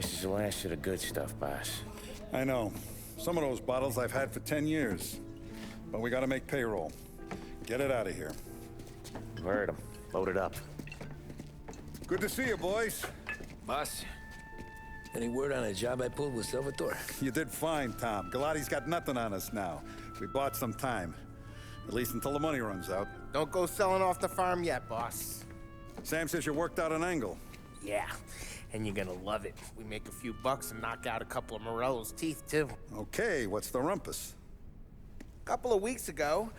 This is the last of the good stuff, boss. I know. Some of those bottles I've had for 10 years. But we gotta make payroll. Get it out of here. Heard him. Load it up. Good to see you, boys. Boss, any word on a job I pulled with Salvatore? You did fine, Tom. Galati's got nothing on us now. We bought some time. At least until the money runs out. Don't go selling off the farm yet, boss. Sam says you worked out an angle. Yeah, and you're gonna love it. We make a few bucks and knock out a couple of Morello's teeth, too. Okay, what's the rumpus? A couple of weeks ago,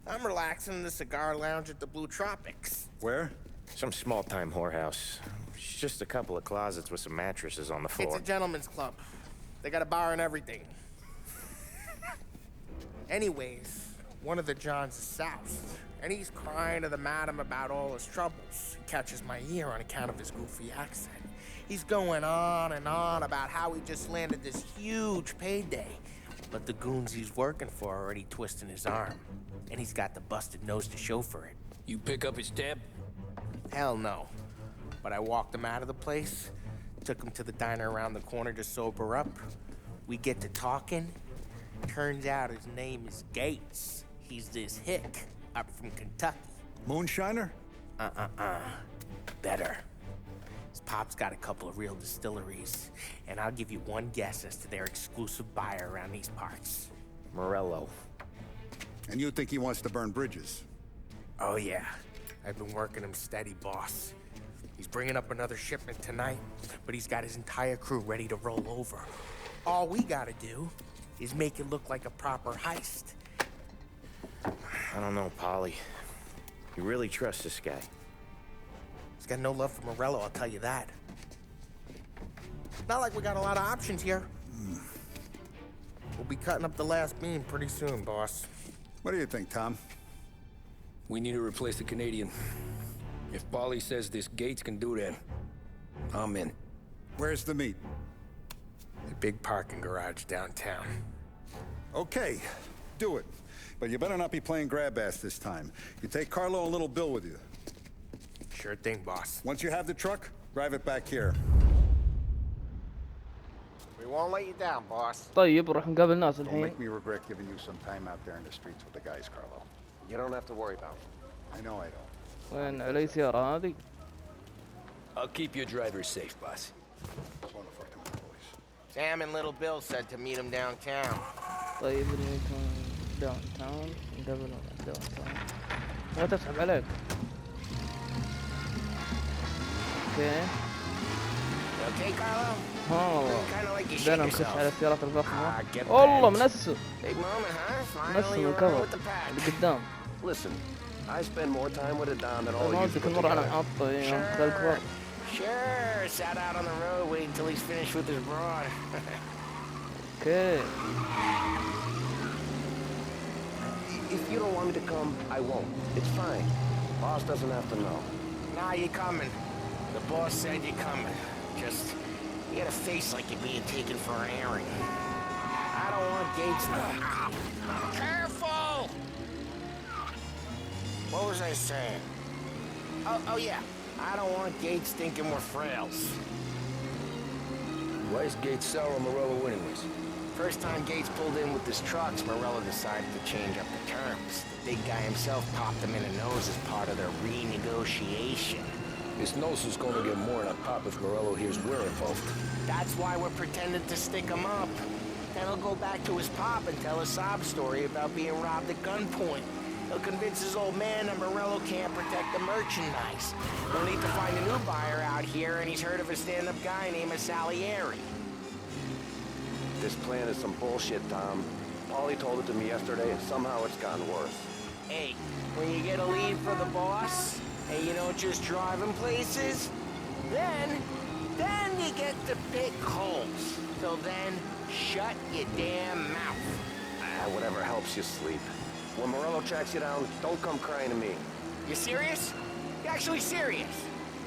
I'm relaxing in the cigar lounge at the Blue Tropics. Where? Some small-time whorehouse. It's just a couple of closets with some mattresses on the floor. It's a gentleman's club. They got a bar and everything. Anyways, one of the Johns is south, and he's crying to the madam about all his troubles. He catches my ear on account of his goofy accent. He's going on and on about how he just landed this huge payday, but the goons he's working for are already twisting his arm, and he's got the busted nose to show for it. You pick up his tab? Hell no. But I walked him out of the place, took him to the diner around the corner to sober up. We get to talking. Turns out his name is Gates. He's this hick up from Kentucky. Moonshiner? Better. His pop's got a couple of real distilleries, and I'll give you one guess as to their exclusive buyer around these parts. Morello. And you think he wants to burn bridges? Oh yeah. I've been working him steady, boss. He's bringing up another shipment tonight, but he's got his entire crew ready to roll over. All we gotta do is make it look like a proper heist. I don't know, Polly. You really trust this guy? He's got no love for Morello, I'll tell you that. Not like we got a lot of options here. We'll be cutting up the last beam pretty soon, boss. What do you think, Tom? We need to replace the Canadian. If Polly says this Gates can do that, I'm in. Where's the meet? The big parking garage downtown. Okay, do it. But you better not be playing grab ass this time. You take Carlo and Little Bill with you. Sure thing, boss. Once you have the truck, drive it back here. We won't let you down, boss. طيب نروح نقابل ناس Don't الحين. make me regret giving you some time out there in the streets with the guys, Carlo. You don't have to worry about it. I know I don't. وين علي سيارة هذه؟ I'll keep your driver safe, boss. Just wanna fuck them boys. Sam and Little Bill said to meet him downtown. طيب نكون داون تاون نقابل داون تاون. ما تسحب عليك. اوكي. Okay, Carlo? ها Kinda like you shake بدينا نخش yourself. على السيارات الفخمة. get والله back. منسو Big moment, huh? منسو Finally من you're الكفر with the pack. اللي قدام. Listen, I spend more time with a Don than all ما you ودي put كل مرة أنا together. حاطه خلال الكبار. Sure. Sat out on the road waiting until he's finished with his broad. اوكي. If you don't want me to come, I won't. It's fine. Boss doesn't have to know. Nah, you coming. The boss said you're coming. Just, you got a face like you're being taken for an airing. I don't want Gates to... Careful! What was I saying? Oh yeah. I don't want Gates thinking we're frails. Why is Gates sour on Morello anyways? First time Gates pulled in with his trucks, Morello decided to change up the terms. The big guy himself popped him in the nose as part of their renegotiation. His nose is going to get more than a pop if Morello hears we're involved. That's why we're pretending to stick him up. Then he'll go back to his pop and tell a sob story about being robbed at gunpoint. He'll convince his old man that Morello can't protect the merchandise. We'll need to find a new buyer out here, and he's heard of a stand-up guy named Salieri. This plan is some bullshit, Tom. Paulie told it to me yesterday, and somehow it's gotten worse. Hey, when you get a lead for the boss, and you don't just drive him places, then you get to pick holes. So then, shut your damn mouth. Whatever helps you sleep. When Morello tracks you down, don't come crying to me. You serious? You actually serious?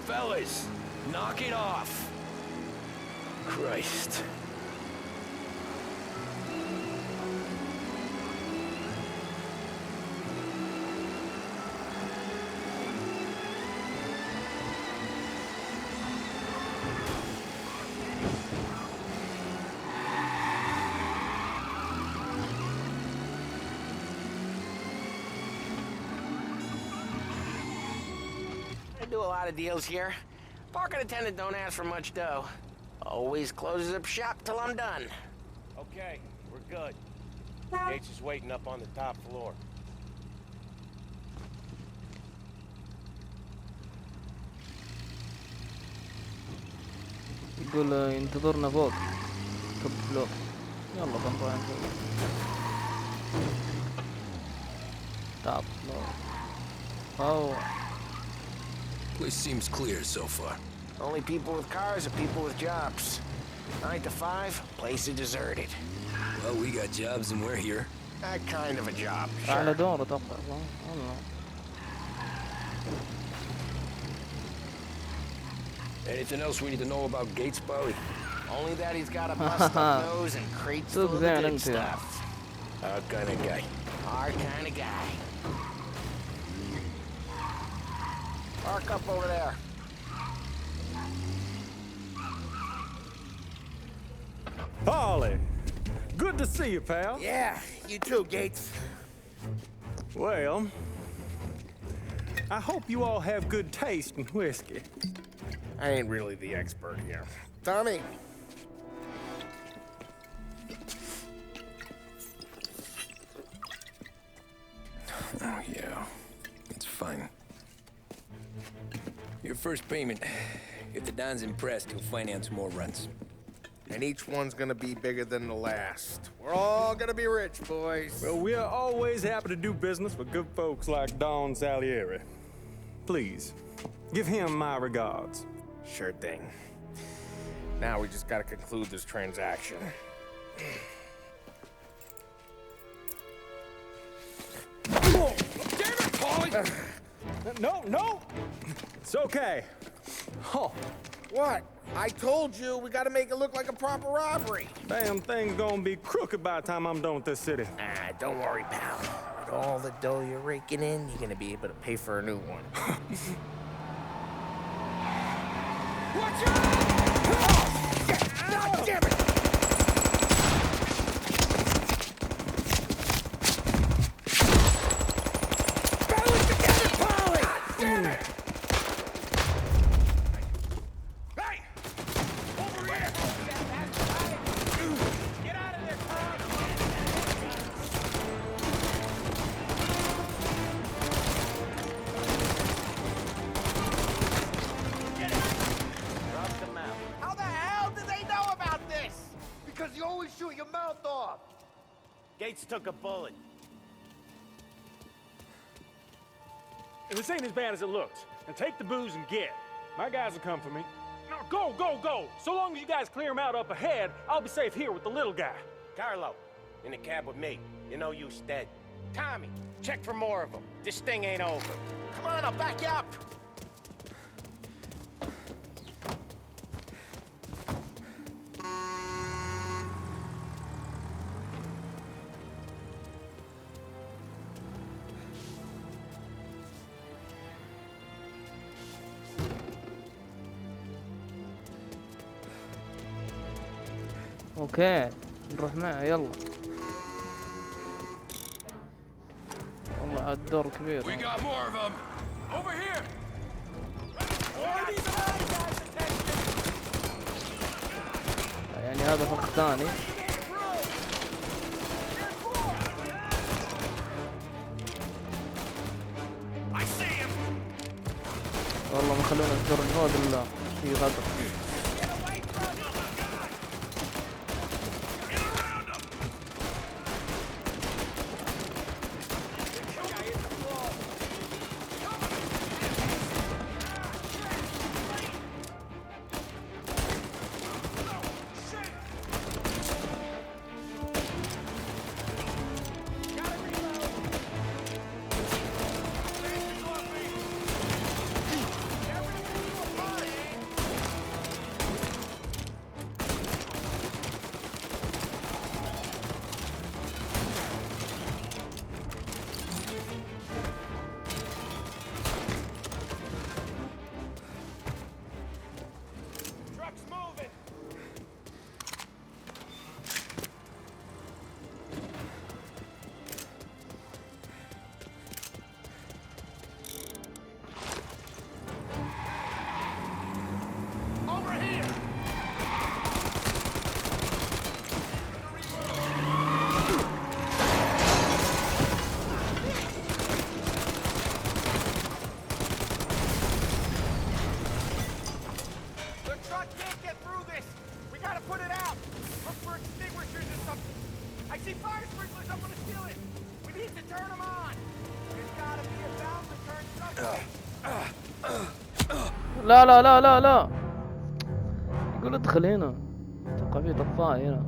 Fellas, knock it off. Christ. do a lot of deals here. Parking attendant don't ask for much dough. Always closes up shop till I'm done. Okay, we're good. Gates is waiting up on the top floor. يقول ينتظرنا فوق توب فلور. يلا بنروح نشوف. توب فلور. Oh. Place seems clear so far. Only people with cars are people with jobs. 9 to 5, place is deserted. Well, we got jobs and we're here. That kind of a job. على دور أتوقع صح؟ والله. Anything else we need to know about Gates, Polly? Only that he's got a bust up nose and crates full of the good stuff. Our kind of guy. Our kind of guy. Park up over there. Polly, good to see you, pal. Yeah, you too, Gates. Well, I hope you all have good taste in whiskey. I ain't really the expert here. Tommy. Oh, yeah. It's fine. Your first payment. If the Don's impressed, he'll finance more runs. And each one's gonna be bigger than the last. We're all gonna be rich, boys. Well, we are always happy to do business with good folks like Don Salieri. Please, give him my regards. Sure thing. Now we just gotta conclude this transaction. Oh, damn it, Polly! No! It's okay. Oh, What? I told you we gotta make it look like a proper robbery. damn thing's gonna be crooked by the time I'm done with this city. Ah, don't worry, pal. With all the dough you're raking in, you're gonna be able to pay for a new one. Watch out! God damn it! Battle it together, Polly! Damn it! Hey! Over here! Get out of there, Tom! Drop the map. How the hell did they know about this? Because you always shoot your mouth off. Gates took a bullet. And this ain't as bad as it looks. And take the booze and get. My guys will come for me. No, go! So long as you guys clear him out up ahead, I'll be safe here with the little guy. Carlo, in the cab with me. You know you dead. Tommy, check for more of them. This thing ain't over. Come on, I'll back you up. اوكي نروح معه يلا. والله عاد دور كبير. We got more of them. Over here. يعني هذا فخ ثاني. والله ما خلونا الدور الهود الا في غدر. turn them on. There's gotta be a valve to turn something. لا لا لا لا لا. يقول ادخل هنا. اتوقع في طفاية هنا.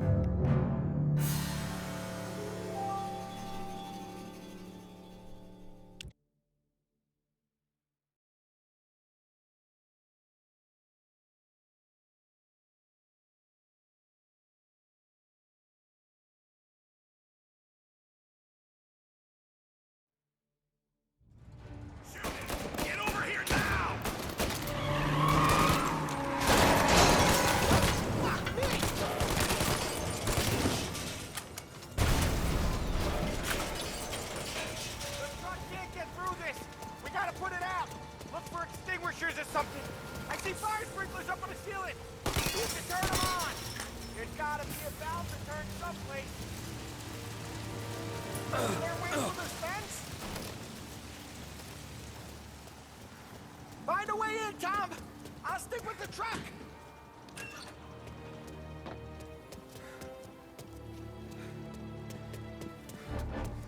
Or something. I see fire sprinklers up on the ceiling. You can turn them on. There's gotta be a valve to turn someplace. Is there a way through this fence? Find a way in, Tom. I'll stick with the truck.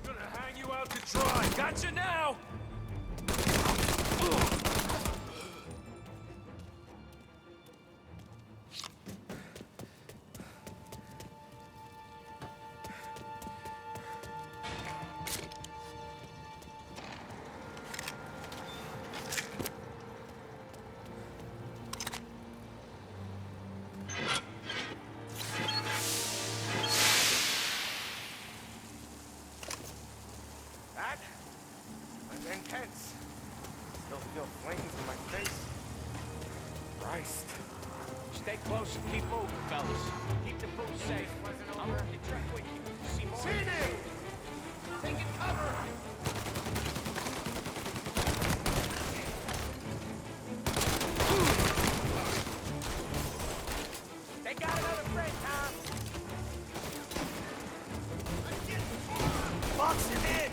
Gonna hang you out to dry. Gotcha now. Intense. Still feel flames in my face. Christ. Stay close and keep moving, fellas. Keep the booth safe. I'm on the truck with you. See more? CD! Taking cover! They got another friend, Tom. Box him in!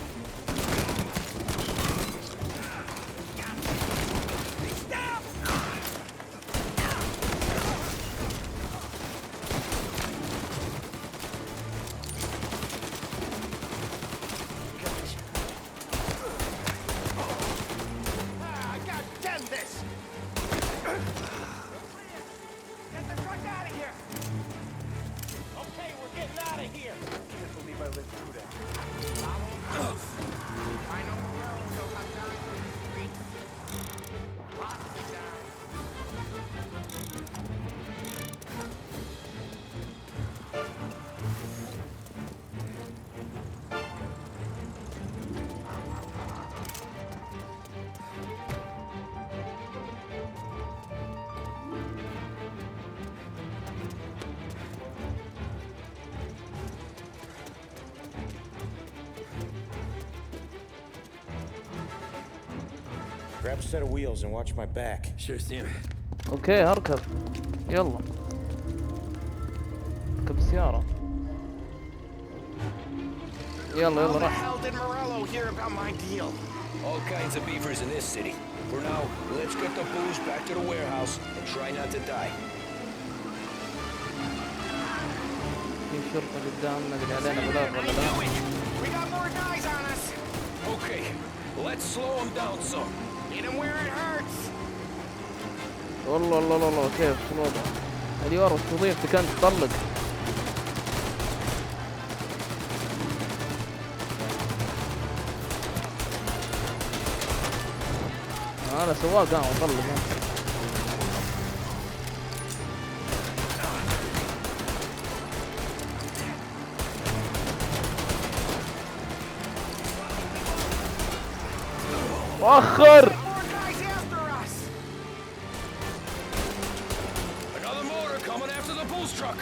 Grab a set of wheels and watch my back. Sure thing. اوكي هركب. يلا. اركب السيارة. يلا يلا How the راح. hell did Morello hear about my deal? All kinds of beavers in this city. For now, let's get the booze back to the warehouse and try not to die. في شرطة قدامنا قد علينا بلاغ ولا لا؟ We got more guys on us. Okay, let's slow them down some. Hit him where it hurts. والله والله والله كيف شو الوضع؟ اليورو وظيفتك انت تطلق. انا سواق انا اطلق. مؤخر. Another motor coming after the booze truck.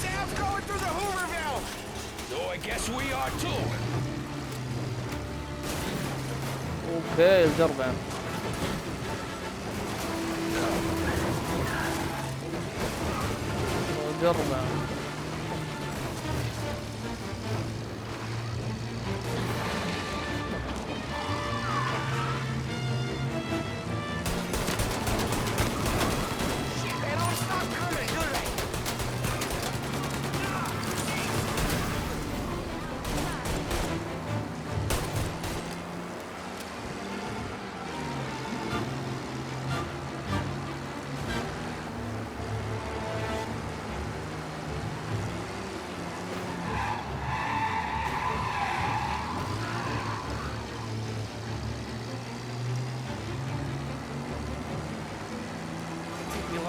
Sam's going through the Hooverville. So I guess we are too. اوكي الجربة. الجربة.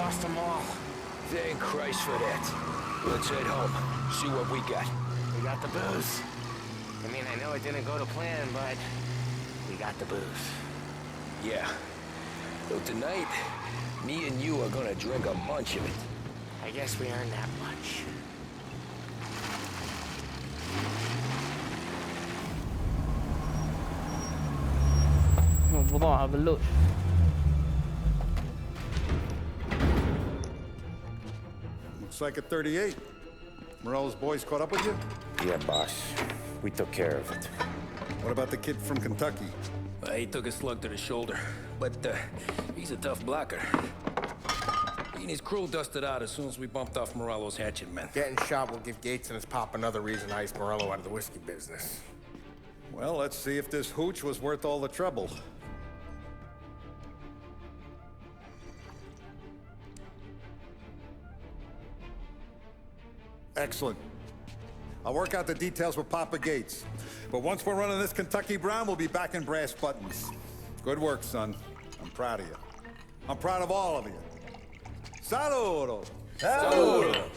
lost them all. Thank Christ for that. Let's head home. See what we got. We got the booze. I mean, I know it didn't go to plan, but we got the booze. Yeah. So tonight, me and you are gonna drink a bunch of it. I guess we earned that much. بضاعة بلوش. Looks like a 38. Morello's boys caught up with you? Yeah, boss. We took care of it. What about the kid from Kentucky? He took a slug to the shoulder, but he's a tough blocker. He and his crew dusted out as soon as we bumped off Morello's hatchet men. Getting shot will give Gates and his pop another reason to ice Morello out of the whiskey business. Well, let's see if this hooch was worth all the trouble. Excellent. I'll work out the details with Papa Gates. But once we're running this Kentucky Brown, we'll be back in brass buttons. Good work, son. I'm proud of you. I'm proud of all of you. Saludo! Saludo!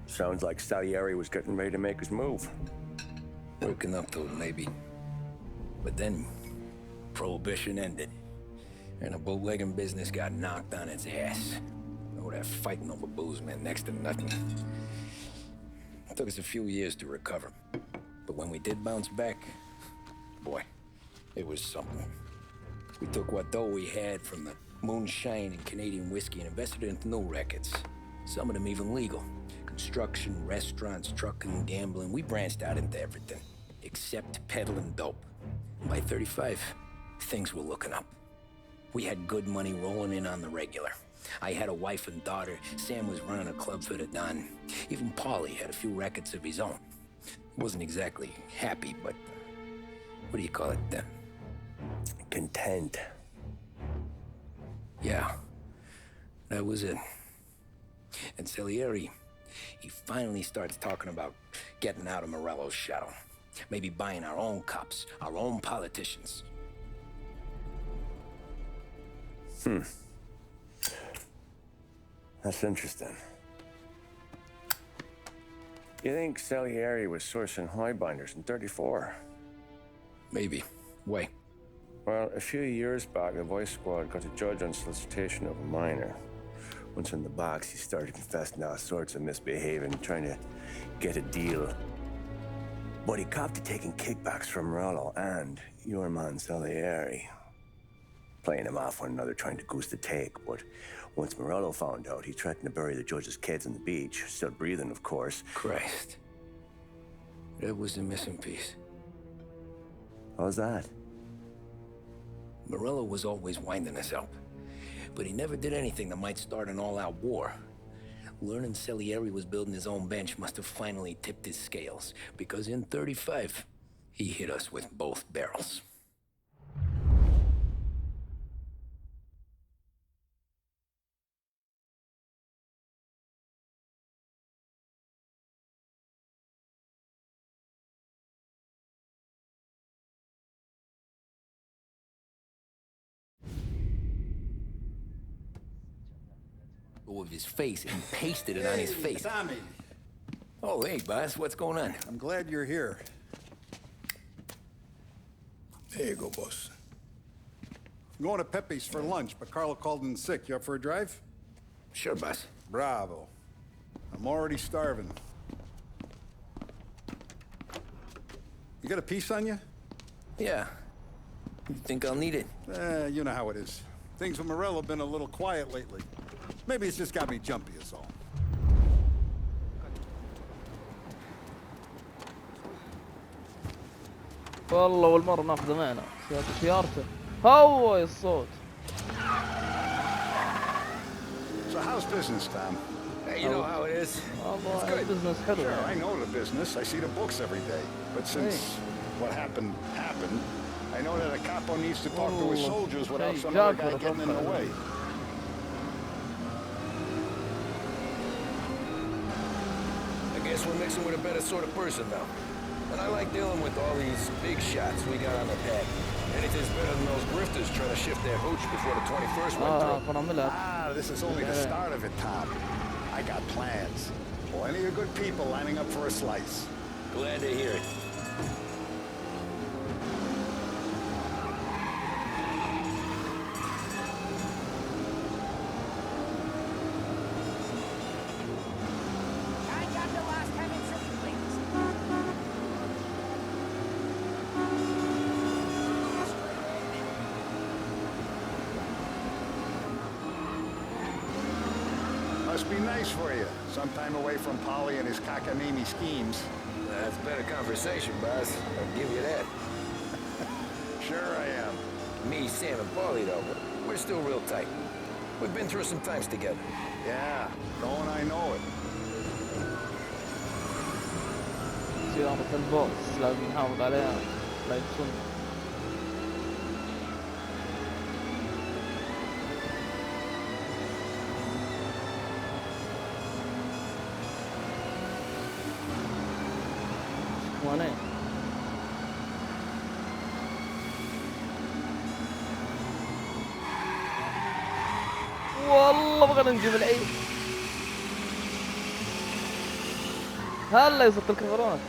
Sounds like Salieri was getting ready to make his move. Working up to it, maybe. But then, Prohibition ended. And the bootlegging business got knocked on its ass. Oh, that fighting over booze meant next to nothing. It took us a few years to recover. But when we did bounce back, boy, it was something. We took what dough we had from the moonshine and Canadian whiskey and invested it into new rackets. Some of them even legal. Construction, restaurants, trucking, gambling. We branched out into everything, except peddling dope. And by 35, things were looking up. We had good money rolling in on the regular. I had a wife and daughter. Sam was running a club for the Don. Even Paulie had a few rackets of his own. Wasn't exactly happy, but what do you call it then? Content. Yeah, that was it. And Salieri, he finally starts talking about getting out of Morello's shadow. Maybe buying our own cops, our own politicians. That's interesting. You think Salieri was sourcing highbinders in 34? Maybe. Why? Well, a few years back, the Vice Squad got a judge on solicitation of a minor. Once in the box, he started confessing all sorts of misbehaving, trying to get a deal. But he copped to taking kickbacks from Morello and your man Salieri. Playing him off one another, trying to goose the take. But once Morello found out, he threatened to bury the judge's kids on the beach. Still breathing, of course. Christ. That was the missing piece. How's that? Morello was always winding us up. But he never did anything that might start an all-out war. Learning Salieri was building his own bench must have finally tipped his scales, because in 35, he hit us with both barrels. Of his face and pasted it on his face. Tommy. Oh, hey, boss, what's going on? I'm glad you're here. There you go, boss. I'm going to Pepe's for lunch, but Carlo called in sick. You up for a drive? Sure, boss. Bravo. I'm already starving. You got a piece on you? Yeah. You think I'll need it? You know how it is. Things with Morello have been a little quiet lately. Maybe it's just got me jumpy, is all. والله أول مرة ناخذه معنا سيارته هو الصوت. So how's business, Tom? Hey, you know how it is. والله البزنس حلو. Sure, I know the business. I see the books every day. But since what happened, I know that a capo needs to talk to his soldiers without some other guy getting in the way. guess we're mixing with a better sort of person now. And I like dealing with all these big shots we got on the pad. Anything's better than those grifters trying to shift their hooch before the 21st went through. This is only the start of it, Tom. I got plans. Plenty of good people lining up for a slice. Glad to hear it. I got the last heaven city, please. Must be nice for you. Some time away from Polly and his cockamamie schemes. That's better conversation, boss. I'll give you that. Sure I am. Me, Sam, and Paulie, though, we're still real tight. We've been through some times together. Yeah, don't I know it. سيارة البوس لازم نحافظ عليها لا يدخل. وانا والله بغينا نجيب العيد. هلا يصط الكفرات.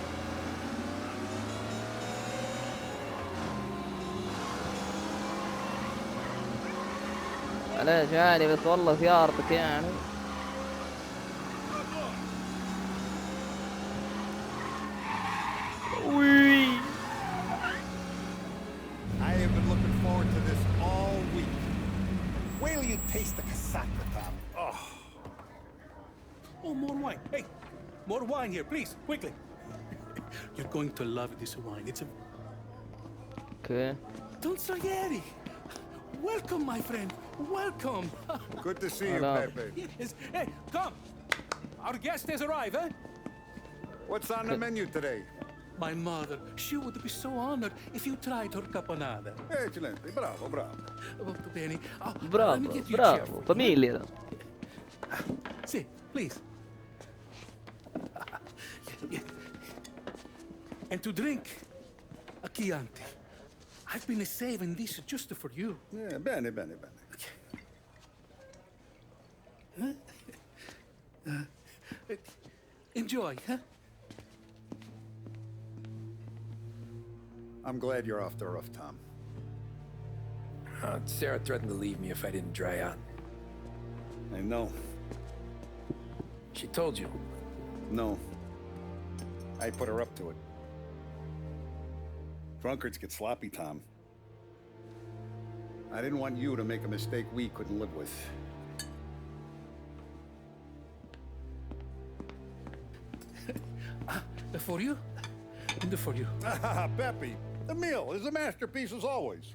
معليش يعني بس والله سيارتك يعني. وي I have been looking forward to this all week. Wait till you taste the casaca, Tom. Oh. Oh, more wine. Hey, more wine here, please, quickly. You're going to love this wine. It's a... اوكي. Don Salieri. Welcome, my friend. Welcome. Good to see you, Hello. Pepe. Yes. Hey, come. Our guest has arrived, eh? What's on the menu today? My mother, she would be so honored if you tried her caponata. Excellent. Bravo, bravo. Molto bene. Oh, let me برافو get you a chair برافو for you. فاميليا. Sit, please. And to drink, a Chianti. I've been saving this just for you. Yeah, bene, bene, bene. Enjoy, huh? I'm glad you're off the roof, Tom. Sarah threatened to leave me if I didn't dry out. I know. She told you. No. I put her up to it. Drunkards get sloppy, Tom. I didn't want you to make a mistake we couldn't live with. For you, and for you. Pepe, the meal is a masterpiece as always.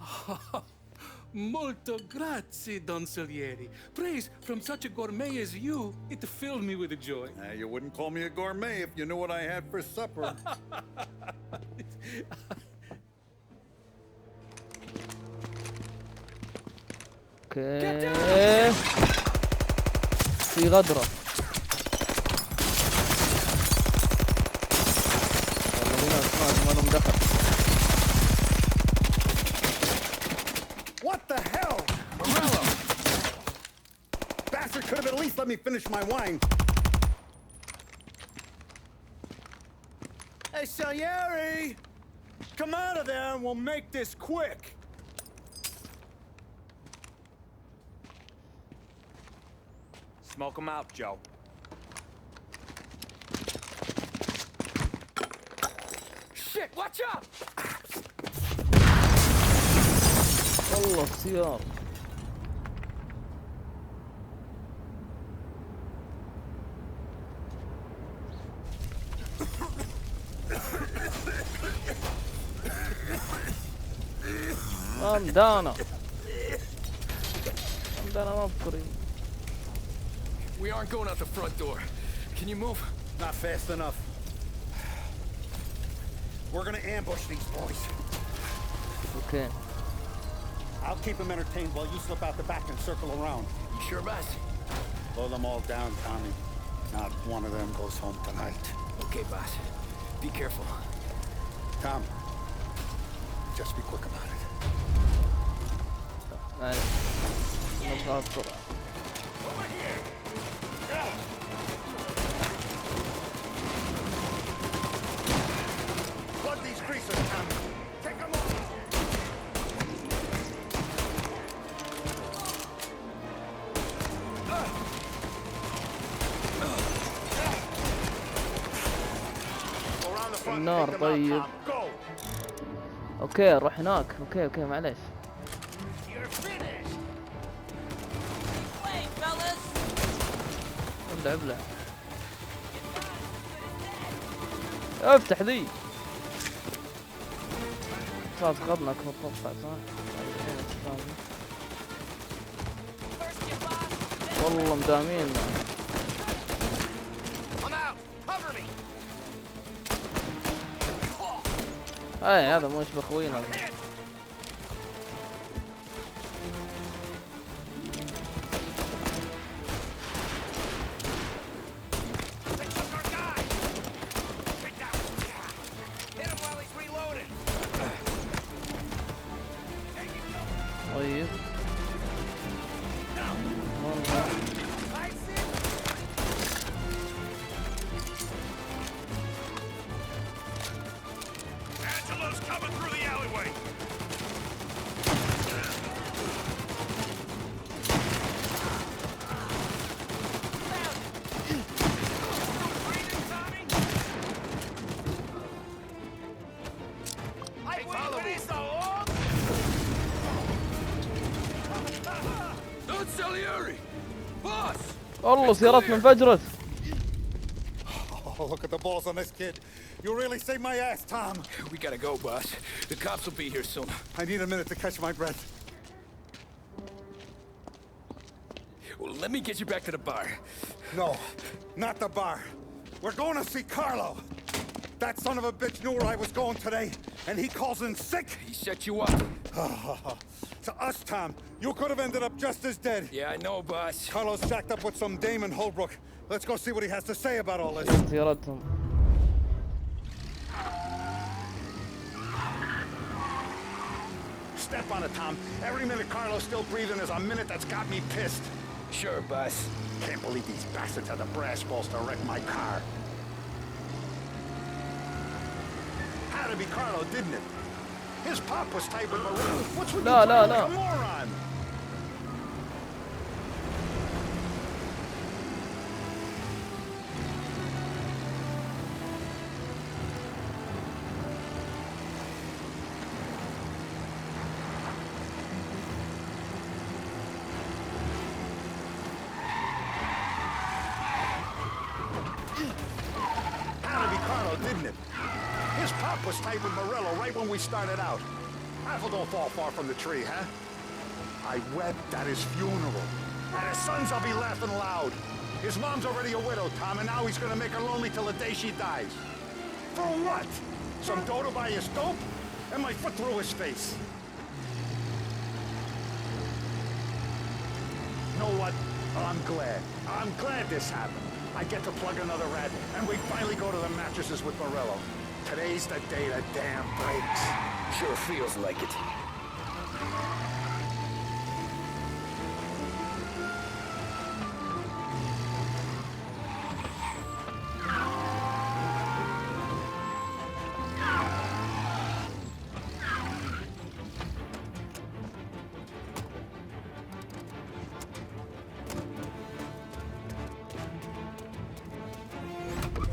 Molto grazie, Don Salieri. Praise from such a gourmet as you, it filled me with joy. You wouldn't call me a gourmet if you knew what I had for supper. اوكي. في غدرة. والله بينا اسمعت ما لهم دخل. What the hell? Morello! Bastard could have at least let me finish my wine. Hey, Salieri! Come out of there and we'll make this quick. Smoke him out, Joe. Shit, watch out! والله السيارة. مدانا مفكرين. We aren't going out the front door. Can you move? Not fast enough. We're gonna ambush these boys. اوكي. I'll keep them entertained while you slip out the back and circle around. You sure, boss? Blow them all down, Tommy. Not one of them goes home tonight. Okay, boss. Be careful. Tom, just be quick about it. معلش نبغى بسرعة. Plug these greasers, Tom. Take them off. Around the front, النار take them out, طيب. Tom. Go. اوكي نروح هناك. اوكي معلش. You're finished. ابلع. افتح ذي. صار خذنا اتوقع صح؟ والله مدامين. I'm out. Cover me. هذا مش بخوينا. They took our guy. Take that one. Hit him while he's reloading. There you go. طيب. والله. Lights in. Angelo's coming through the alleyway. Hey, follow me. Don't Salieri! Boss! والله سيارتنا انفجرت. Oh, look at the balls on this kid. You really saved my ass, Tom. We gotta go, boss. The cops will be here soon. I need a minute to catch my breath. Well, let me get you back to the bar. No, not the bar. We're going to see Carlo. That son of a bitch knew where I was going today, and he calls in sick. He set you up. To us, Tom, you could have ended up just as dead. Yeah, I know, boss. Carlo's shacked up with some dame in Holbrook. Let's go see what he has to say about all this. سيارتهم. Step on it, Tom. Every minute Carlo's still breathing is a minute that's got me pissed. Sure, boss. Can't believe these bastards had the brass balls to wreck my car. Had to be Carlo, didn't it? His pop was tight with Maroon. What's with No, you no, talking no. like a moron? Had to be Carlo, didn't it? His pop was tight with Morello right when we started out. Apple don't fall far from the tree, huh? I wept at his funeral. At his sons, I'll be laughing loud. His mom's already a widow, Tom, and now he's gonna make her lonely till the day she dies. For what? Some dough to buy his dope? And my foot through his face. You know what? I'm glad. I'm glad this happened. I get to plug another rat, and we finally go to the mattresses with Morello. Today's the day the dam breaks. Sure feels like it.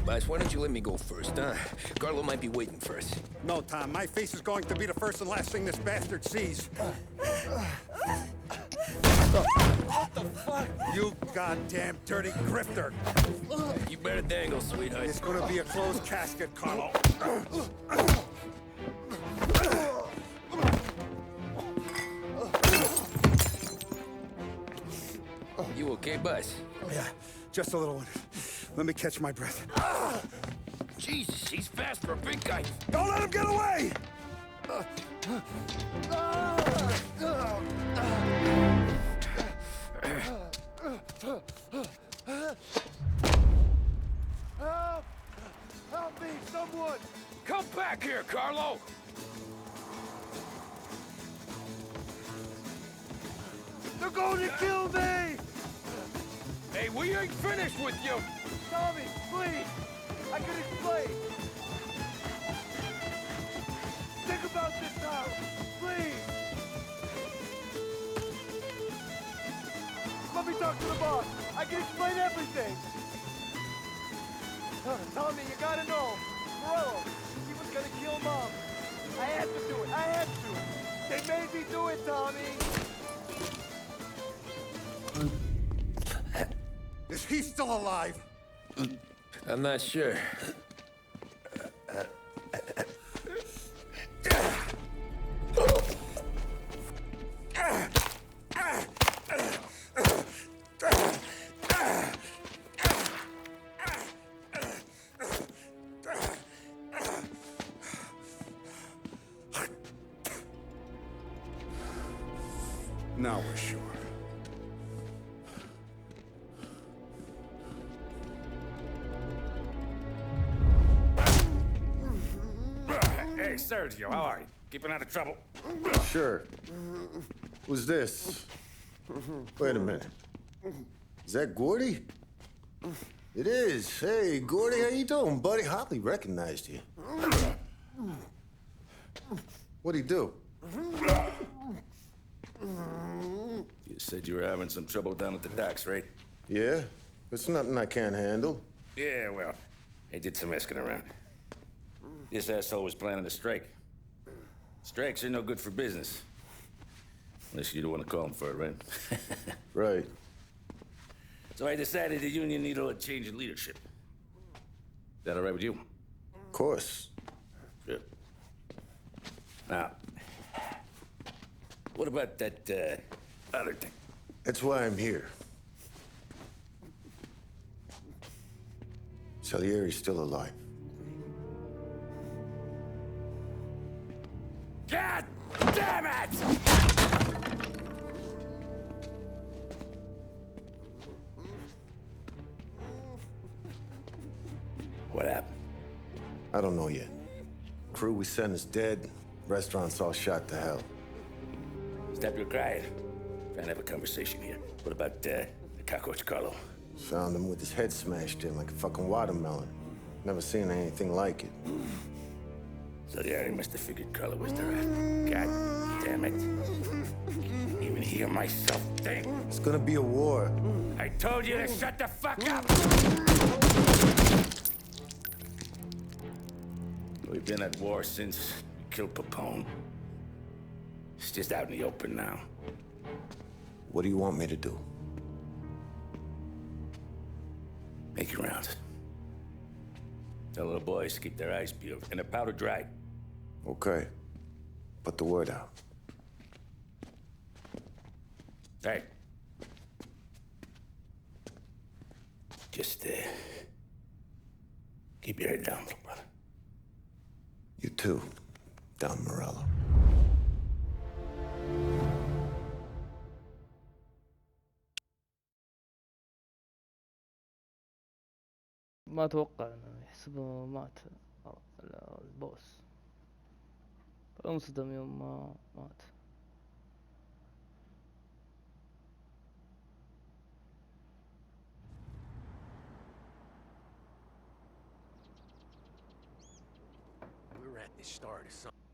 Boss, why don't you let me go first, huh? Carlo might be waiting for us. No, Tom, my face is going to be the first and last thing this bastard sees. What the fuck? You goddamn dirty grifter. You better dangle, sweetheart. It's gonna be a closed casket, Carlo. You okay, boss? Yeah, just a little one. Let me catch my breath. Jesus, he's fast for a big guy. Don't let him get away! Someone! Come back here, Carlo! They're going to kill me! Hey, we ain't finished with you! Tommy, please! I can explain! Think about this now! Please! Let me talk to the boss! I can explain everything! Tommy, you gotta know! Morello, he was gonna kill Mom! I had to do it! I had to! They made me do it, Tommy! Is he still alive? I'm not sure. Now we're sure. Hey, Sergio, how are you? Keeping out of trouble? Sure. Who's this? Wait a minute. Is that Gordy? It is. Hey, Gordy, how you doing, buddy? Hardly recognized you. What'd he do? You said you were having some trouble down at the docks, right? Yeah? It's nothing I can't handle. Yeah, well, I did some asking around. This asshole was planning a strike. Strikes are no good for business. Unless you don't want to call him for it, right? Right. So I decided the union needed a change in leadership. Is that all right with you? Of course. Good. Now, what about that, other thing? That's why I'm here. Salieri's still alive. God damn it! What happened? I don't know yet. Crew we sent is dead. Restaurant's all shot to hell. Stop your crying. Trying to have a conversation here. What about, the cockroach Carlo? Found him with his head smashed in like a fucking watermelon. Never seen anything like it. So the area must have figured Carlo was the rat. God damn it. Even hear myself think. It's gonna be a war. I told you to shut the fuck up! We've been at war since we killed Papone. It's just out in the open now. What do you want me to do? Make your rounds. Tell little boys to keep their eyes peeled and their powder dry. Okay. Put the word out. Hey. Just, keep your head down, little brother. You too, Don Morello. ما اتوقع انه يحسبه مات البوس. انصدم يوم ما مات. We're at the start of something.